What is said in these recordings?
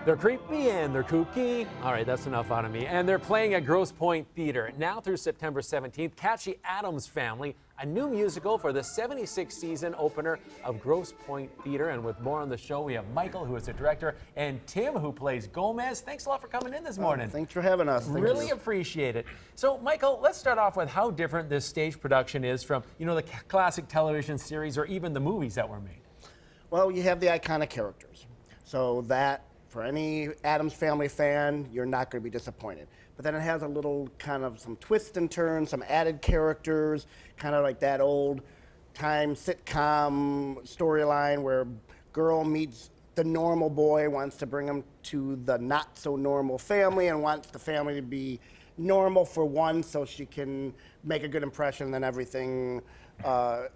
They're creepy and they're kooky. All right, that's enough out of me. And they're playing at Grosse Pointe Theatre now through September 17th. Catch the Addams Family, a new musical for the 76th season opener of Grosse Pointe Theatre. And with more on the show, we have Michael, who is the director, and Tim, who plays Gomez. Thanks a lot for coming in this morning. Thanks for having us. Really appreciate it. So, Michael, let's start off with how different this stage production is from, the classic television series or even the movies that were made. Well, you have the iconic characters. So that, for any Addams Family fan, you're not going to be disappointed. But then it has a little kind of some twists and turns, some added characters, kind of like that old time sitcom storyline where girl meets the normal boy, wants to bring him to the not so normal family and wants the family to be normal for once so she can make a good impression, then everything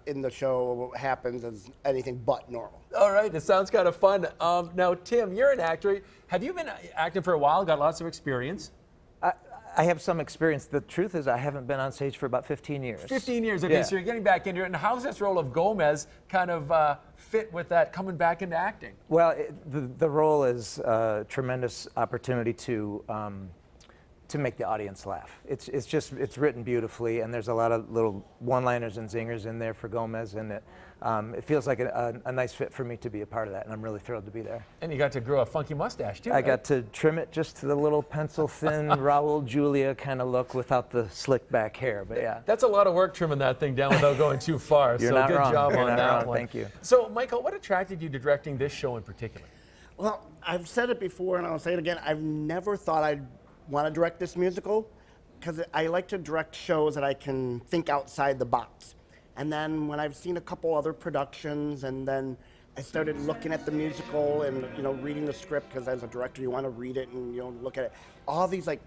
in the show happens as anything but normal. All right, it sounds kind of fun. Now, Tim, you're an actor. Have you been acting for a while, got lots of experience? I have some experience. The truth is I haven't been on stage for about 15 years. 15 years, okay, yeah. So you're getting back into it. And how's this role of Gomez kind of fit with that coming back into acting? Well, the role is a tremendous opportunity to make the audience laugh. It's written beautifully, and there's a lot of little one-liners and zingers in there for Gomez, and it feels like a nice fit for me to be a part of that, and I'm really thrilled to be there. And you got to grow a funky mustache too, I right? got to trim it just to the little pencil-thin Raul Julia kind of look without the slick back hair, but yeah. That's a lot of work trimming that thing down without going too far. You're so not good wrong. job You're on not that wrong. one. Thank you. So, Michael, what attracted you to directing this show in particular? Well, I've said it before and I'll say it again. I've never thought I'd want to direct this musical, because I like to direct shows that I can think outside the box. And then when I've seen a couple other productions, and then I started looking at the musical and reading the script, because as a director you want to read it and look at it. All these like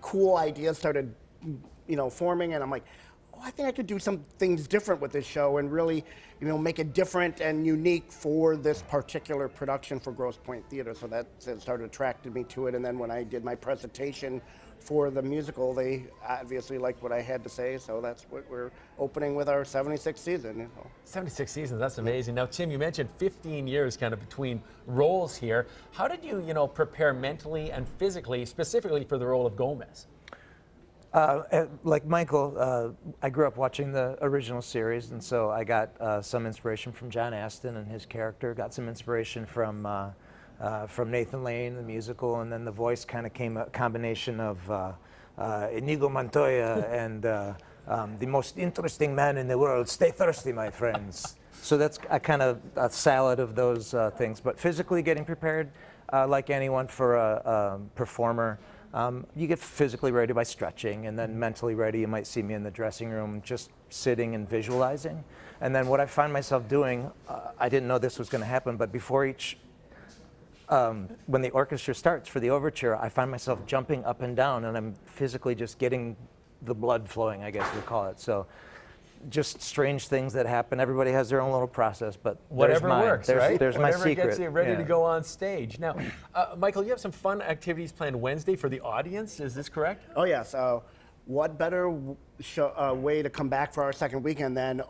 cool ideas started forming, and I'm like, oh, I think I could do some things different with this show and really make it different and unique for this particular production for Grosse Pointe Theatre. So that started attracting me to it. And then when I did my presentation for the musical, they obviously liked what I had to say, so that's what we're opening with our 76th season. 76 seasons, that's amazing. Now, Tim, you mentioned 15 years kind of between roles here. How did you, prepare mentally and physically, specifically for the role of Gomez? Like Michael, I grew up watching the original series, and so I got some inspiration from John Astin and his character, got some inspiration from Nathan Lane, the musical, and then the voice kind of came a combination of Inigo Montoya and the most interesting man in the world. Stay thirsty, my friends. So that's a kind of a salad of those things. But physically getting prepared, like anyone for a performer, you get physically ready by stretching, and then mentally ready. You might see me in the dressing room just sitting and visualizing. And then what I find myself doing, I didn't know this was going to happen, but before each when the orchestra starts for the overture, I find myself jumping up and down, and I'm physically just getting the blood flowing, I guess we'll call it. So just strange things that happen. Everybody has their own little process, but whatever works, right? There's whatever my secret. Gets you ready to go on stage. Now, Michael, you have some fun activities planned Wednesday for the audience. Is this correct? Oh, yes. What better way to come back for our second weekend than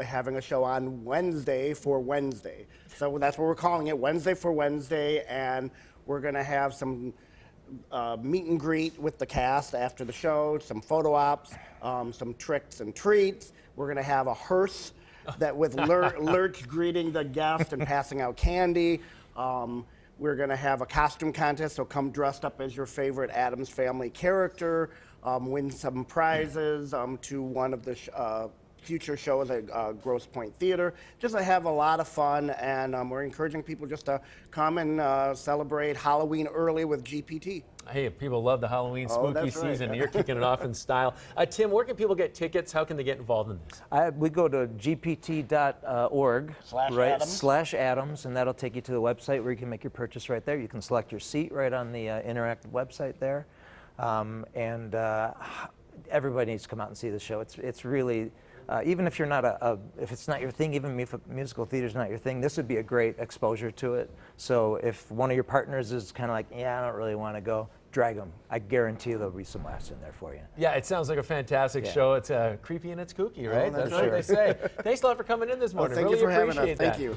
having a show on Wednesday for Wednesday. So that's what we're calling it, Wednesday for Wednesday, and we're going to have some meet and greet with the cast after the show, some photo ops, some tricks and treats. We're going to have a hearse that with Lurch greeting the guest and passing out candy. We're going to have a costume contest, so come dressed up as your favorite Addams Family character, win some prizes to one of the future shows at Grosse Pointe Theatre. Just to have a lot of fun, and we're encouraging people just to come and celebrate Halloween early with GPT. Hey, people love the Halloween spooky season. Right. You're kicking it off in style. Tim, where can people get tickets? How can they get involved in this? We go to gpt.org /Addams, and that'll take you to the website where you can make your purchase right there. You can select your seat right on the interactive website there. Everybody needs to come out and see the show. It's really, even if you're not if it's not your thing, even if musical theater is not your thing, this would be a great exposure to it. So if one of your partners is kind of like, yeah, I don't really want to go, drag them. I guarantee you there'll be some laughs in there for you. Yeah, it sounds like a fantastic show. It's creepy and it's kooky, right? Oh, that's what they say. Thanks a lot for coming in this morning. Thank really you for appreciate having us. that. Thank you.